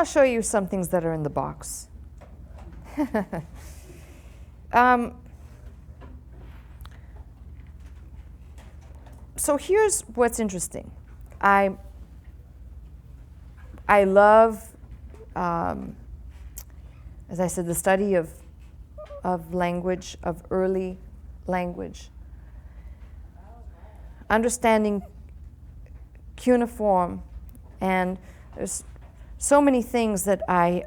I'll show you some things that are in the box. So here's what's interesting. I love, as I said, the study of language, of early language. Understanding cuneiform, and there's so many things that I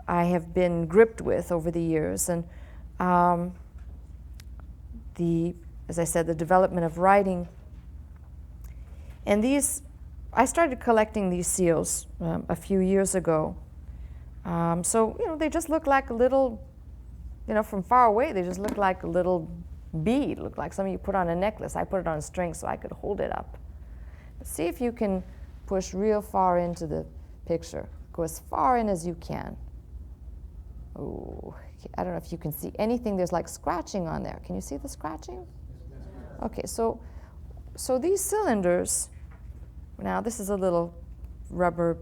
have been gripped with over the years, and as I said, the development of writing. And I started collecting these seals a few years ago. So, they just look like a little, from far away, they just look like a little bead, look like something you put on a necklace. I put it on a string so I could hold it up. But see if you can push real far into the picture. Go as far in as you can. Oh, I don't know if you can see anything. There's like scratching on there. Can you see the scratching? Okay, so these cylinders, now this is a little rubber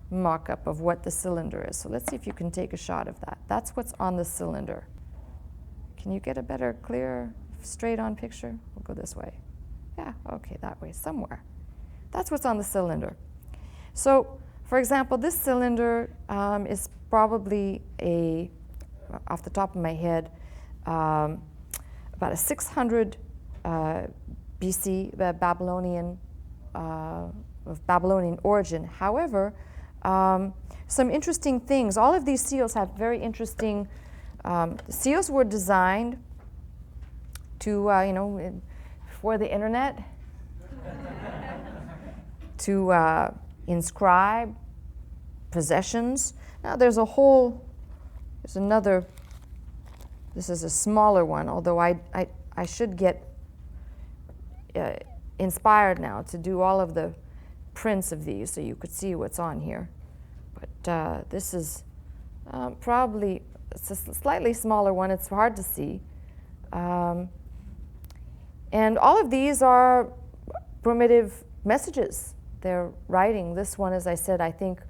mock-up of what the cylinder is. So let's see if you can take a shot of that. That's what's on the cylinder. Can you get a better, clear, straight-on picture? We'll go this way. Yeah, okay, that way, somewhere. That's what's on the cylinder. So, for example, this cylinder is probably off the top of my head, about a 600 BC Babylonian, of Babylonian origin. However, some interesting things. All of these seals have very interesting. Seals were designed to, before the internet, to inscribe possessions. Now there's another. This is a smaller one, although I should get inspired now to do all of the prints of these so you could see what's on here. But this is probably, it's a slightly smaller one. It's hard to see. And all of these are primitive messages they're writing. This one, as I said, I think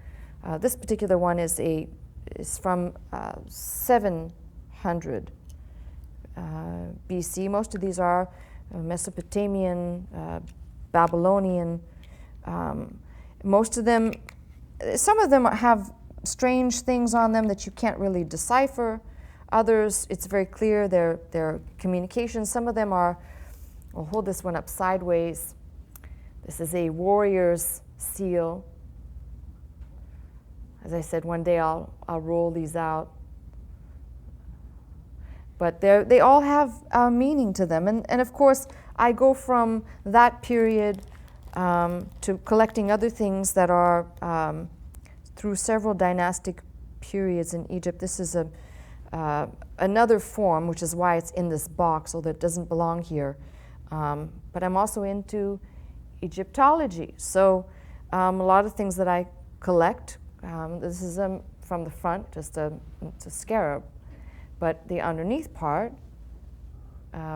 this particular one is from 700 BC. Most of these are Mesopotamian, Babylonian. Most of them, some of them have strange things on them that you can't really decipher. Others, it's very clear they're communications. Some of them are, I'll hold this one up sideways. This is a warrior's seal. As I said, one day I'll roll these out. But they all have meaning to them. And of course, I go from that period to collecting other things that are through several dynastic periods in Egypt. This is another form, which is why it's in this box, although it doesn't belong here. But I'm also into Egyptology. So a lot of things that I collect, this is from the front, just a scarab. But the underneath part,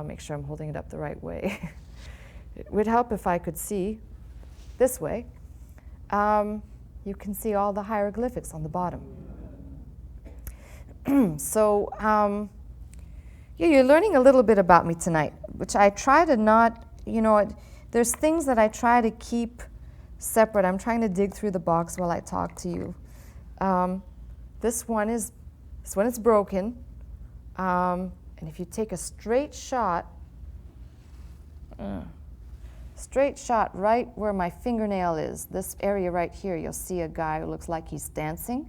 make sure I'm holding it up the right way. It would help if I could see this way. You can see all the hieroglyphics on the bottom. So, yeah, you're learning a little bit about me tonight, which I try to not, there's things that I try to keep separate. I'm trying to dig through the box while I talk to you. This one is broken. And if you take a straight shot right where my fingernail is, this area right here, you'll see a guy who looks like he's dancing.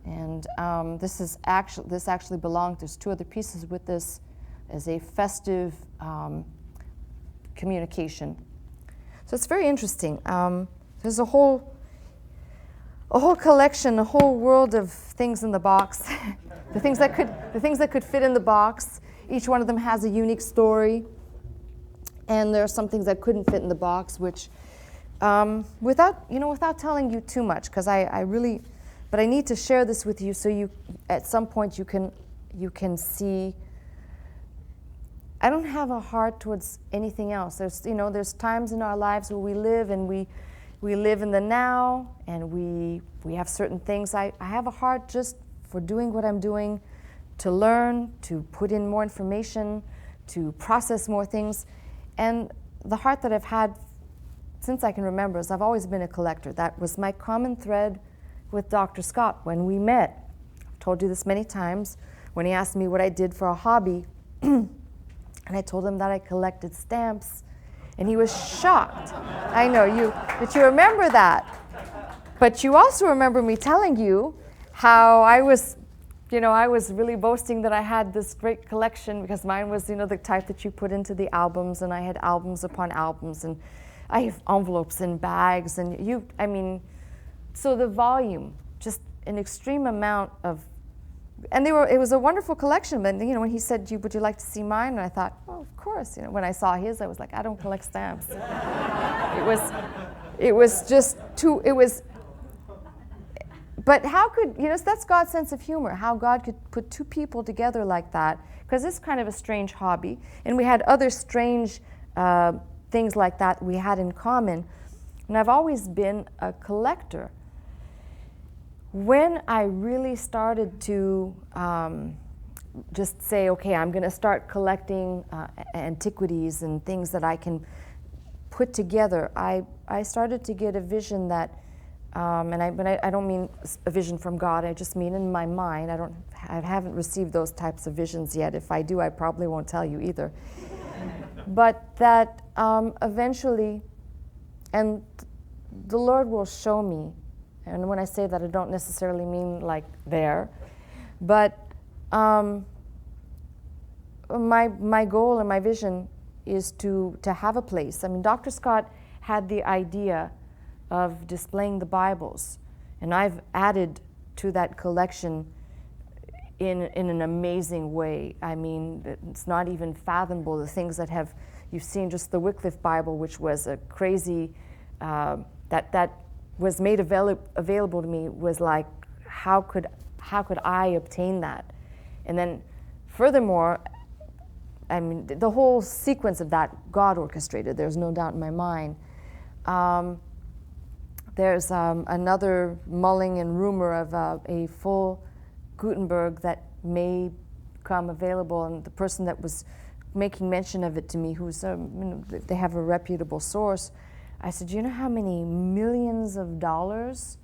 And this actually belonged, there's two other pieces with this as a festive communication. So it's very interesting. There's a whole collection, a whole world of things in the box. the things that could fit in the box. Each one of them has a unique story. And there are some things that couldn't fit in the box, which, without telling you too much, because but I need to share this with you so you, at some point, you can see. I don't have a heart towards anything else. There's times in our lives where we live and we we live in the now, and we have certain things. I have a heart just for doing what I'm doing, to learn, to put in more information, to process more things. And the heart that I've had since I can remember is I've always been a collector. That was my common thread with Dr. Scott when we met. I've told you this many times. When he asked me what I did for a hobby, and I told him that I collected stamps, and he was shocked. I know that you remember that. But you also remember me telling you how I was really boasting that I had this great collection, because mine was, the type that you put into the albums, and I had albums upon albums, and I have envelopes and bags, and so the volume, just an extreme amount of, and it was a wonderful collection. But when he said, would you like to see mine? And I thought, oh, of course. When I saw his, I was like, I don't collect stamps. It was just too. But how could that's God's sense of humor? How God could put two people together like that? Because it's kind of a strange hobby, and we had other strange things like that we had in common. And I've always been a collector. When I really started to just say, okay, I'm going to start collecting antiquities and things that I can put together, I started to get a vision that, but I don't mean a vision from God, I just mean in my mind. I haven't received those types of visions yet. If I do, I probably won't tell you either. But that eventually, and the Lord will show me. And when I say that, I don't necessarily mean like there, but my goal and my vision is to have a place. Dr. Scott had the idea of displaying the Bibles, and I've added to that collection in an amazing way. It's not even fathomable, the things that you've seen. Just the Wycliffe Bible, which was a crazy, that was made available to me, was like, how could I obtain that? And then furthermore, the whole sequence of that, God orchestrated, there's no doubt in my mind. There's another mulling and rumor of a full Gutenberg that may come available, and the person that was making mention of it to me, who's they have a reputable source, I said, you know how many millions of dollars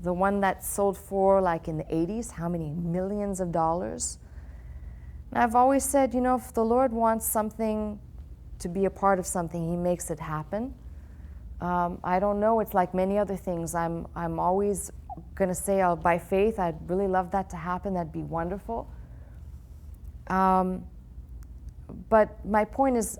the one that sold for, like in the 80s, how many millions of dollars? And I've always said, if the Lord wants something to be a part of something, He makes it happen. I don't know, it's like many other things. I'm always going to say, by faith, I'd really love that to happen. That'd be wonderful. But my point is,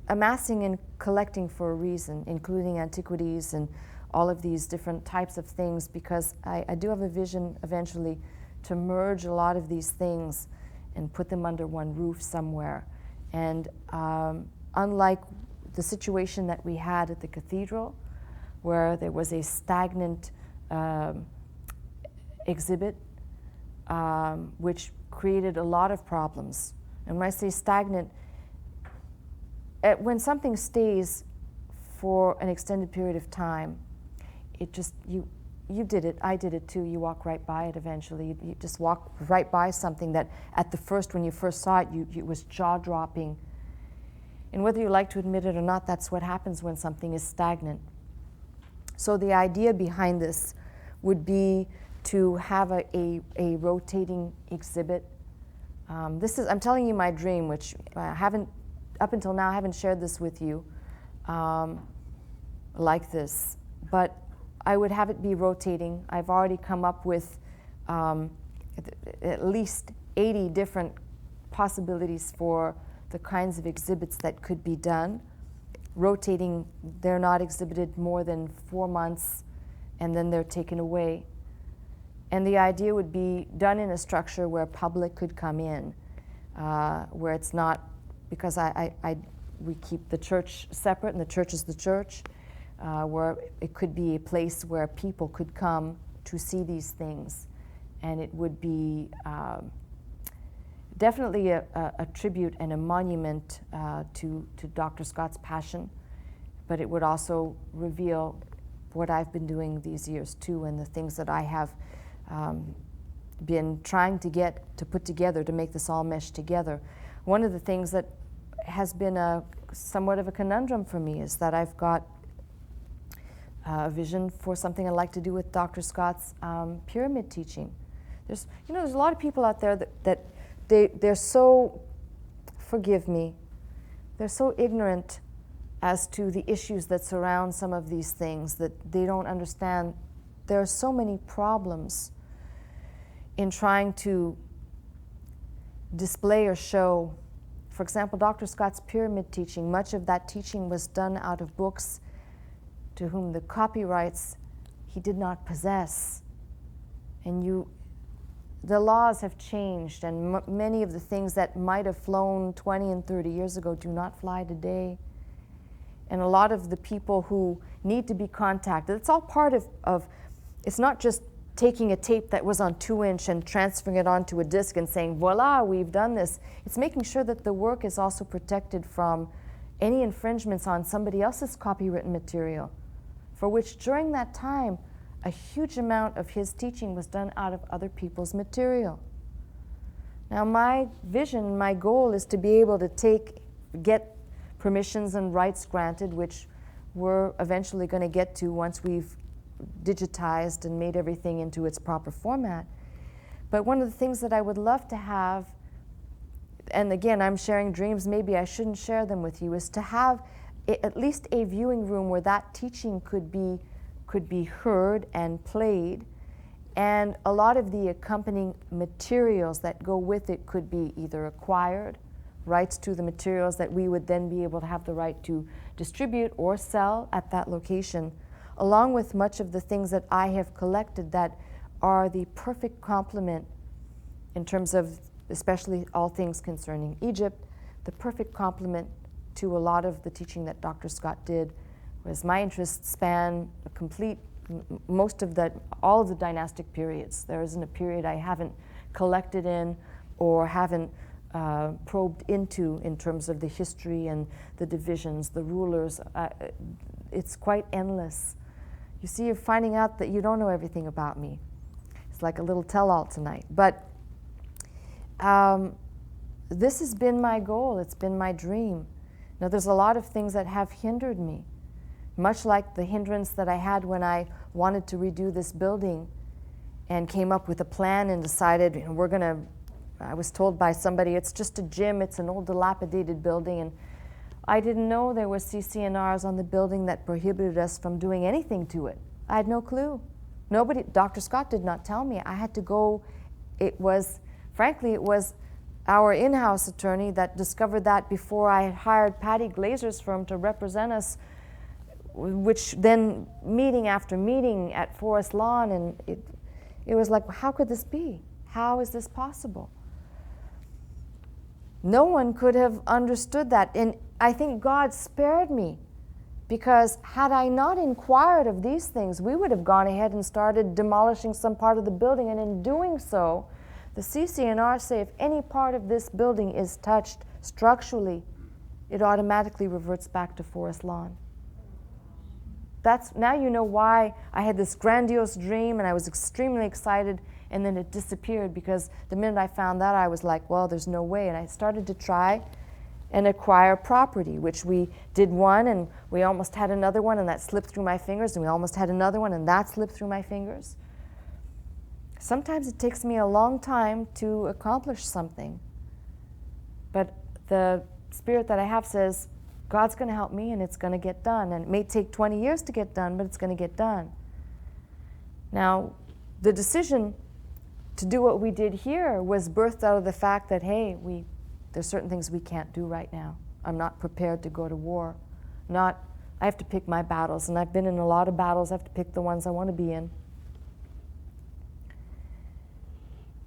amassing and collecting for a reason, including antiquities and all of these different types of things, because I do have a vision eventually to merge a lot of these things and put them under one roof somewhere. And unlike the situation that we had at the cathedral, where there was a stagnant exhibit, which created a lot of problems. And when I say stagnant, when something stays for an extended period of time, it just, you did it, I did it too, you walk right by it eventually. You just walk right by something that at the first, when you first saw it, it was jaw-dropping. And whether you like to admit it or not, that's what happens when something is stagnant. So the idea behind this would be to have a rotating exhibit. I'm telling you my dream, which I haven't, up until now, I haven't shared this with you like this, but I would have it be rotating. I've already come up with at least 80 different possibilities for the kinds of exhibits that could be done. Rotating, they're not exhibited more than 4 months, and then they're taken away. And the idea would be done in a structure where public could come in, where it's not, because we keep the church separate, and the church is the church, where it could be a place where people could come to see these things. And it would be definitely a tribute and a monument to Dr. Scott's passion, but it would also reveal what I've been doing these years too, and the things that I have been trying to put together to make this all mesh together. One of the things that has been somewhat of a conundrum for me is that I've got a vision for something I'd like to do with Dr. Scott's pyramid teaching. There's a lot of people out there that they're so, forgive me, they're so ignorant as to the issues that surround some of these things that they don't understand. There are so many problems in trying to display or show. For example, Dr. Scott's pyramid teaching, much of that teaching was done out of books to whom the copyrights he did not possess. And the laws have changed, and many of the things that might have flown 20 and 30 years ago do not fly today. And a lot of the people who need to be contacted, it's all part of it's not just taking a tape that was on 2-inch and transferring it onto a disc and saying, voila, we've done this. It's making sure that the work is also protected from any infringements on somebody else's copywritten material, for which during that time, a huge amount of his teaching was done out of other people's material. Now my vision, my goal is to be able to get permissions and rights granted, which we're eventually going to get to once we've digitized and made everything into its proper format. But one of the things that I would love to have, and again, I'm sharing dreams, maybe I shouldn't share them with you, is to have at least a viewing room where that teaching could be heard and played, and a lot of the accompanying materials that go with it could be either acquired, rights to the materials that we would then be able to have the right to distribute or sell at that location, along with much of the things that I have collected that are the perfect complement in terms of, especially all things concerning Egypt, the perfect complement to a lot of the teaching that Dr. Scott did, whereas my interests span a complete, all of the dynastic periods. There isn't a period I haven't collected in or haven't probed into in terms of the history and the divisions, the rulers. It's quite endless. You see, you're finding out that you don't know everything about me. It's like a little tell-all tonight. But this has been my goal. It's been my dream. Now, there's a lot of things that have hindered me, much like the hindrance that I had when I wanted to redo this building and came up with a plan and decided, I was told by somebody, it's just a gym, it's an old dilapidated building, and I didn't know there were CC&Rs on the building that prohibited us from doing anything to it. I had no clue. Dr. Scott did not tell me. I had to go. Frankly, it was our in-house attorney that discovered that before I had hired Patty Glazer's firm to represent us, which then meeting after meeting at Forest Lawn, and it was like, how could this be? How is this possible? No one could have understood that, and I think God spared me, because had I not inquired of these things, we would have gone ahead and started demolishing some part of the building, and in doing so, the CC&R say if any part of this building is touched structurally, it automatically reverts back to Forest Lawn. Now you know why I had this grandiose dream and I was extremely excited, and then it disappeared, because the minute I found that, I was like, well, there's no way. And I started to try and acquire property, which we did one, and we almost had another one, and that slipped through my fingers, and we almost had another one, and that slipped through my fingers. Sometimes it takes me a long time to accomplish something, but the spirit that I have says, God's going to help me, and it's going to get done. And it may take 20 years to get done, but it's going to get done. Now, the decision to do what we did here was birthed out of the fact that, hey, there's certain things we can't do right now. I'm not prepared to go to war. I have to pick my battles, and I've been in a lot of battles. I have to pick the ones I want to be in.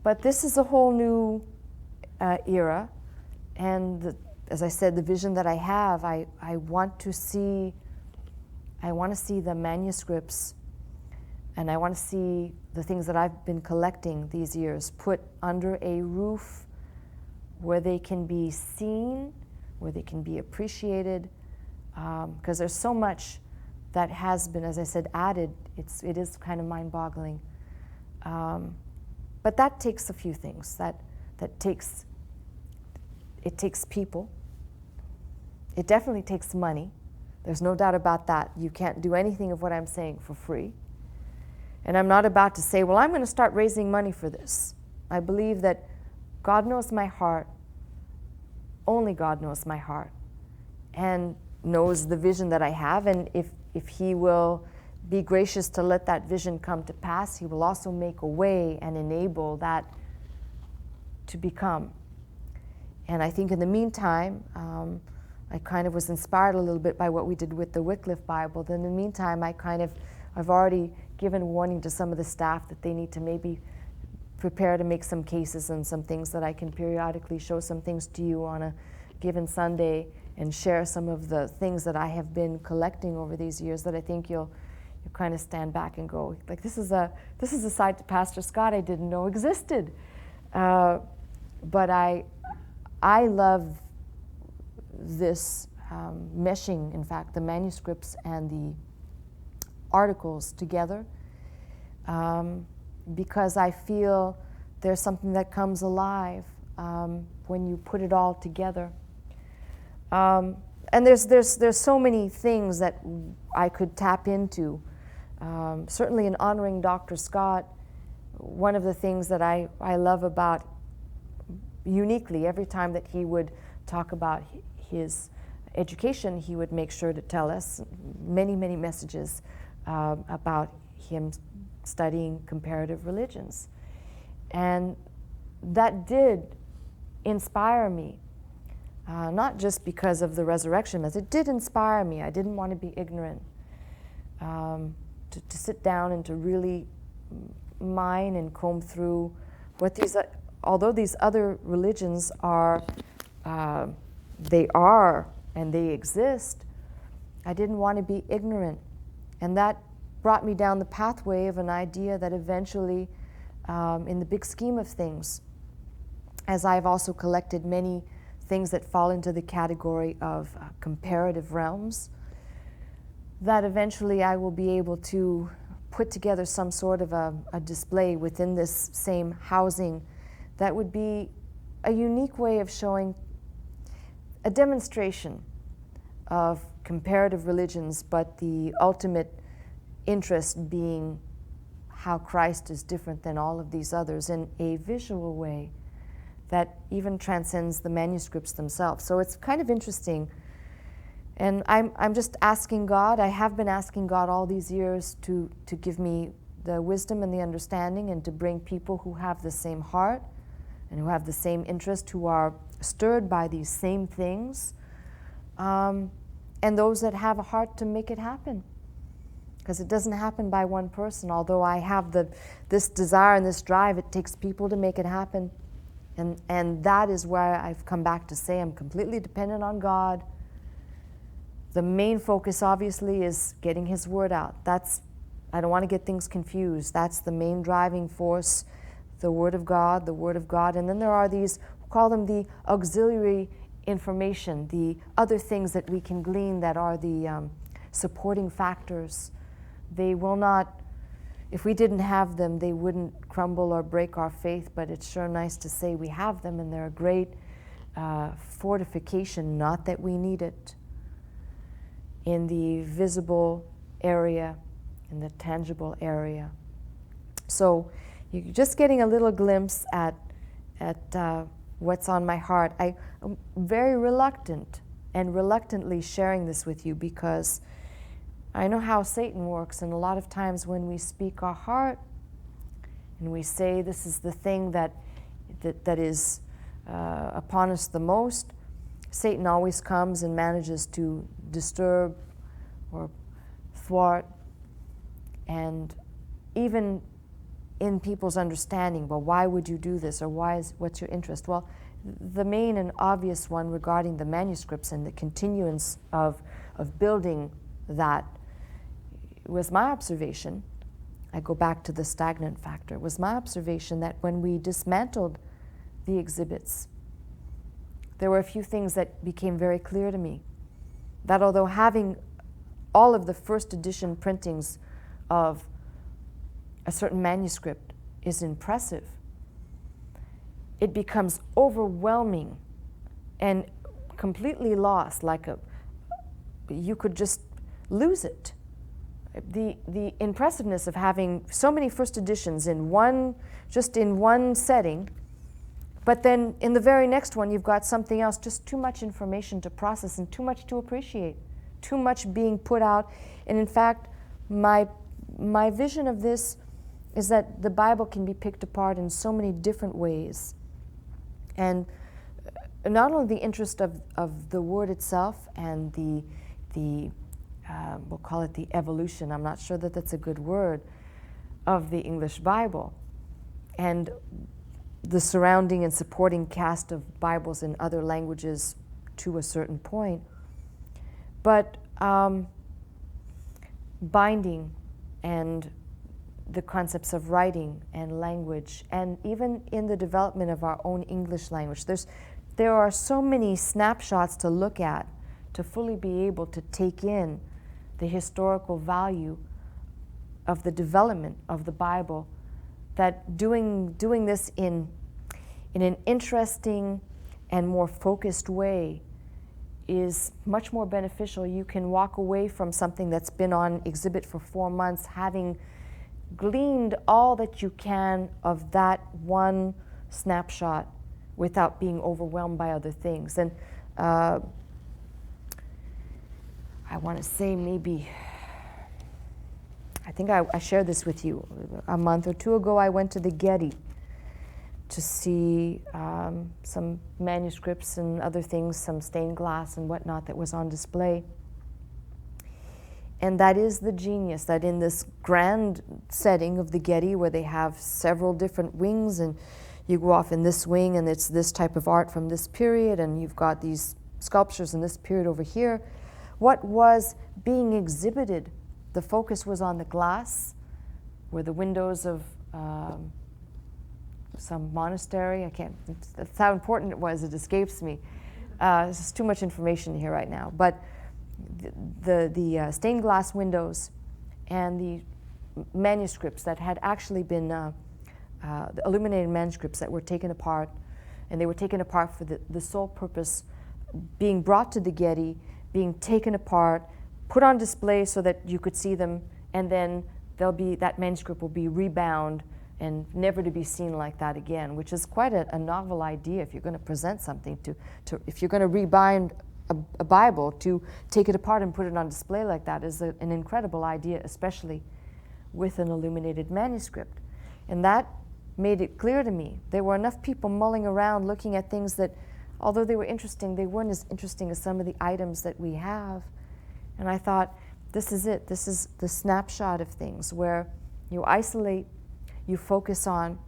But this is a whole new era, and as I said, the vision that I have, I want to see the manuscripts, and I want to see the things that I've been collecting these years put under a roof where they can be seen, where they can be appreciated, because there's so much that has been, as I said, added. It is kind of mind-boggling. But that takes a few things. It takes people. It definitely takes money. There's no doubt about that. You can't do anything of what I'm saying for free. And I'm not about to say, well, I'm going to start raising money for this. I believe that God knows my heart. Only God knows my heart and knows the vision that I have. And if He will be gracious to let that vision come to pass, He will also make a way and enable that to become. And I think in the meantime, I kind of was inspired a little bit by what we did with the Wycliffe Bible. Then in the meantime, I've already given warning to some of the staff that they need to maybe prepare to make some cases and some things that I can periodically show some things to you on a given Sunday and share some of the things that I have been collecting over these years that I think you'll kind of stand back and go, like, this is a side to Pastor Scott I didn't know existed. But I love this meshing, in fact, the manuscripts and the articles together, because I feel there's something that comes alive when you put it all together. And there's so many things that I could tap into. Certainly in honoring Dr. Scott, one of the things that I love about uniquely, every time that he would talk about his education, he would make sure to tell us many, many messages about him studying comparative religions. And that did inspire me, not just because of the resurrection message. It did inspire me. I didn't want to be ignorant. To sit down and to really mine and comb through what these, although these other religions are, they are and they exist, I didn't want to be ignorant. And that brought me down the pathway of an idea that eventually, in the big scheme of things, as I've also collected many things that fall into the category of comparative realms, that eventually I will be able to put together some sort of a display within this same housing that would be a unique way of showing a demonstration of comparative religions, but the ultimate interest being how Christ is different than all of these others in a visual way that even transcends the manuscripts themselves. So it's kind of interesting. And I'm just asking God, I have been asking God all these years to give me the wisdom and the understanding and to bring people who have the same heart and who have the same interest, who are stirred by these same things, and those that have a heart to make it happen. Because it doesn't happen by one person. Although I have this desire and this drive, it takes people to make it happen. And that is where I've come back to say I'm completely dependent on God. The main focus, obviously, is getting His word out. I don't want to get things confused. That's the main driving force, the Word of God, the Word of God. And then there are these, we'll call them the auxiliary information, the other things that we can glean that are the supporting factors. They will not, if we didn't have them, they wouldn't crumble or break our faith, but it's sure nice to say we have them, and they're a great fortification, not that we need it, in the visible area, in the tangible area. So you're just getting a little glimpse at what's on my heart. I'm very reluctant and reluctantly sharing this with you because I know how Satan works, and a lot of times when we speak our heart and we say this is the thing that is upon us the most, Satan always comes and manages to disturb or thwart, and even in people's understanding, well, why would you do this, or what's your interest? Well, the main and obvious one regarding the manuscripts and the continuance of building that was my observation. I go back to the stagnant factor. It was my observation that when we dismantled the exhibits, there were a few things that became very clear to me. that although having all of the first edition printings of a certain manuscript is impressive, it becomes overwhelming and completely lost, you could just lose it. The impressiveness of having so many first editions in one setting, but then in the very next one you've got something else, just too much information to process and too much to appreciate, too much being put out. And in fact, my vision of this is that the Bible can be picked apart in so many different ways. And not only the interest of the word itself and the we'll call it the evolution, I'm not sure that that's a good word, of the English Bible, and the surrounding and supporting cast of Bibles in other languages to a certain point, but binding and the concepts of writing and language, and even in the development of our own English language. There are so many snapshots to look at to fully be able to take in the historical value of the development of the Bible, that doing this in an interesting and more focused way is much more beneficial. You can walk away from something that's been on exhibit for 4 months having gleaned all that you can of that one snapshot without being overwhelmed by other things. And I want to say maybe, I think I shared this with you. A month or two ago, I went to the Getty to see some manuscripts and other things, some stained glass and whatnot that was on display. And that is the genius, that in this grand setting of the Getty, where they have several different wings, and you go off in this wing and it's this type of art from this period, and you've got these sculptures in this period over here. What was being exhibited, the focus was on the glass, where the windows of some monastery, that's how important it was, it escapes me. This is too much information here right now. But the stained glass windows and the manuscripts that had actually been, the illuminated manuscripts that were taken apart, and they were taken apart for the sole purpose, being brought to the Getty, being taken apart, put on display so that you could see them, and then that manuscript will be rebound and never to be seen like that again, which is quite a novel idea if you're going to present something if you're going to rebind a Bible, to take it apart and put it on display like that is an incredible idea, especially with an illuminated manuscript. And that made it clear to me. There were enough people mulling around looking at things that, although they were interesting, they weren't as interesting as some of the items that we have. And I thought, this is it. This is the snapshot of things where you isolate, you focus on,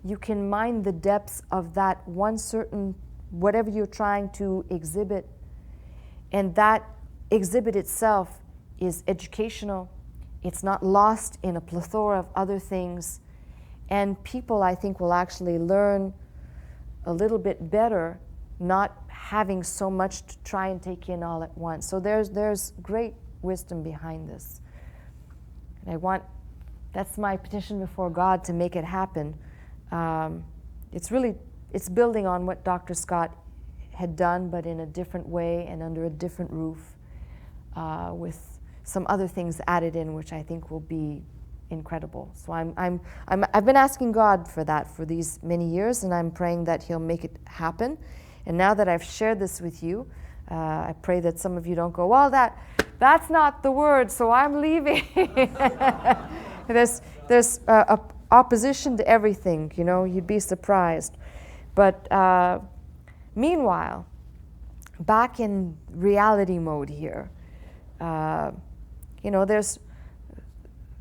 you can mine the depths of that one certain, whatever you're trying to exhibit, and that exhibit itself is educational. It's not lost in a plethora of other things. And people, I think, will actually learn a little bit better, not having so much to try and take in all at once. So there's great wisdom behind this. And that's my petition before God, to make it happen. It's building on what Dr. Scott had done, but in a different way and under a different roof, with some other things added in, which I think will be incredible. So I've been asking God for that for these many years, and I'm praying that He'll make it happen. And now that I've shared this with you, I pray that some of you don't go, well, that's not the word, so I'm leaving. There's opposition to everything, you'd be surprised. But meanwhile, back in reality mode here, there's,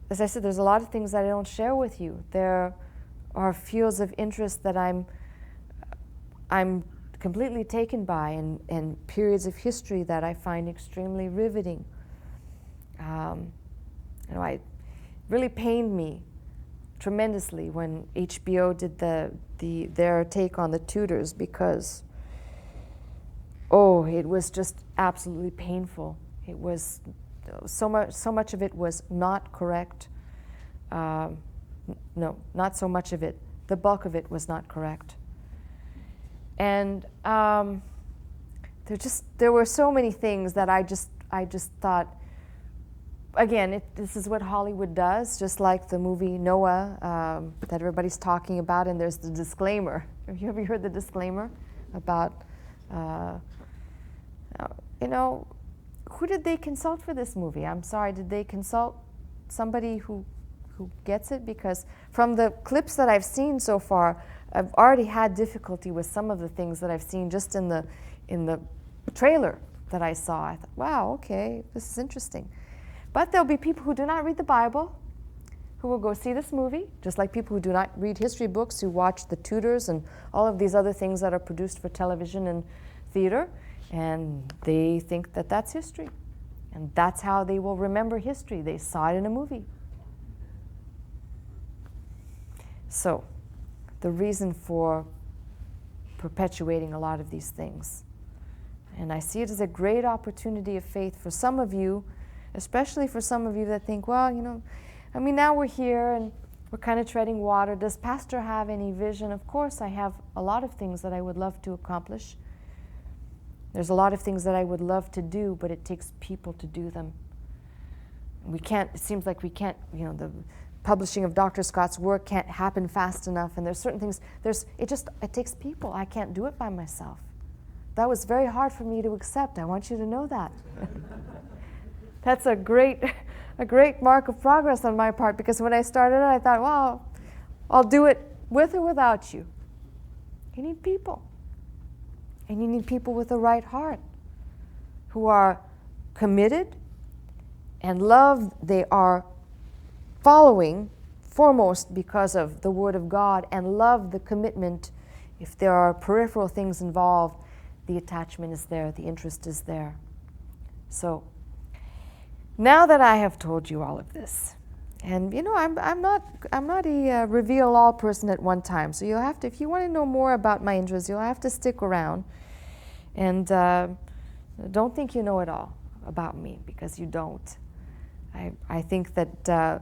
as I said, there's a lot of things that I don't share with you. There are fields of interest that I'm completely taken by, and periods of history that I find extremely riveting. It really pained me tremendously when HBO did their take on the Tudors, because oh, it was just absolutely painful. It was so much of it was not correct. No, not so much of it. The bulk of it was not correct. And there were so many things that I just thought, again, this is what Hollywood does, just like the movie Noah that everybody's talking about, and there's the disclaimer. Have you ever heard the disclaimer about, who did they consult for this movie? I'm sorry, did they consult somebody who gets it? Because from the clips that I've seen so far, I've already had difficulty with some of the things that I've seen just in the trailer that I saw. I thought, wow, okay, this is interesting. But there'll be people who do not read the Bible who will go see this movie, just like people who do not read history books, who watch The Tudors and all of these other things that are produced for television and theater, and they think that that's history. And that's how they will remember history. They saw it in a movie. So, the reason for perpetuating a lot of these things. And I see it as a great opportunity of faith for some of you, especially for some of you that think, well, now we're here and we're kind of treading water. Does Pastor have any vision? Of course, I have a lot of things that I would love to accomplish. There's a lot of things that I would love to do, but it takes people to do them. It seems like we can't, the publishing of Dr. Scott's work can't happen fast enough, and there's certain things, it takes people. I can't do it by myself. That was very hard for me to accept. I want you to know that. That's a great mark of progress on my part, because when I started it, I thought, well, I'll do it with or without you. You need people. And you need people with the right heart, who are committed and love. They are following foremost because of the Word of God, and love the commitment. If there are peripheral things involved, the attachment is there, the interest is there. So, now that I have told you all of this, and I'm not a reveal all person at one time, so you'll have to, if you want to know more about my interests, you'll have to stick around. And don't think you know it all about me, because you don't. I think that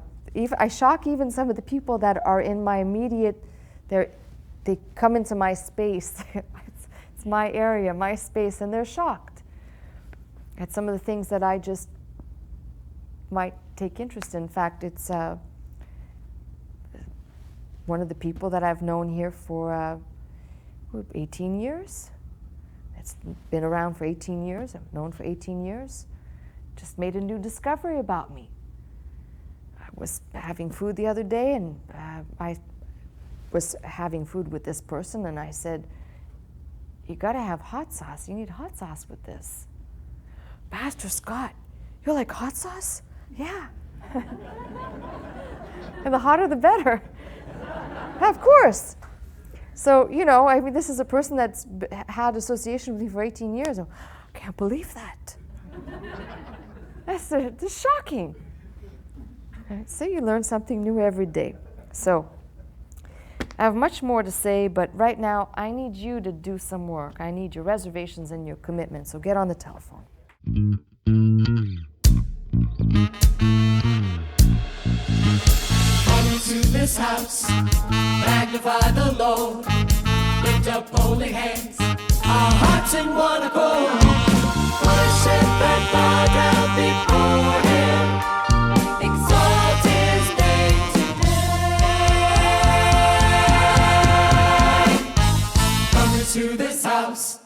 I shock even some of the people that are in my immediate, they come into my space. It's my area, my space, and they're shocked at some of the things that I just might take interest in. In fact, it's one of the people that I've known here for 18 years. It's been around for 18 years. I've known for 18 years. Just made a new discovery about me. I was having food the other day, and I was having food with this person, and I said, you got to have hot sauce. You need hot sauce with this. Pastor Scott, you like hot sauce? Yeah. And the hotter the better. Of course. So, this is a person that's had association with me for 18 years. I can't believe that. That's shocking. So you learn something new every day. So, I have much more to say, but right now I need you to do some work. I need your reservations and your commitment. So get on the telephone. To this house, magnify the Lord, lift up holy hands, our hearts in one accord, worship and bow down before Him, exalt His name today. Come into this house,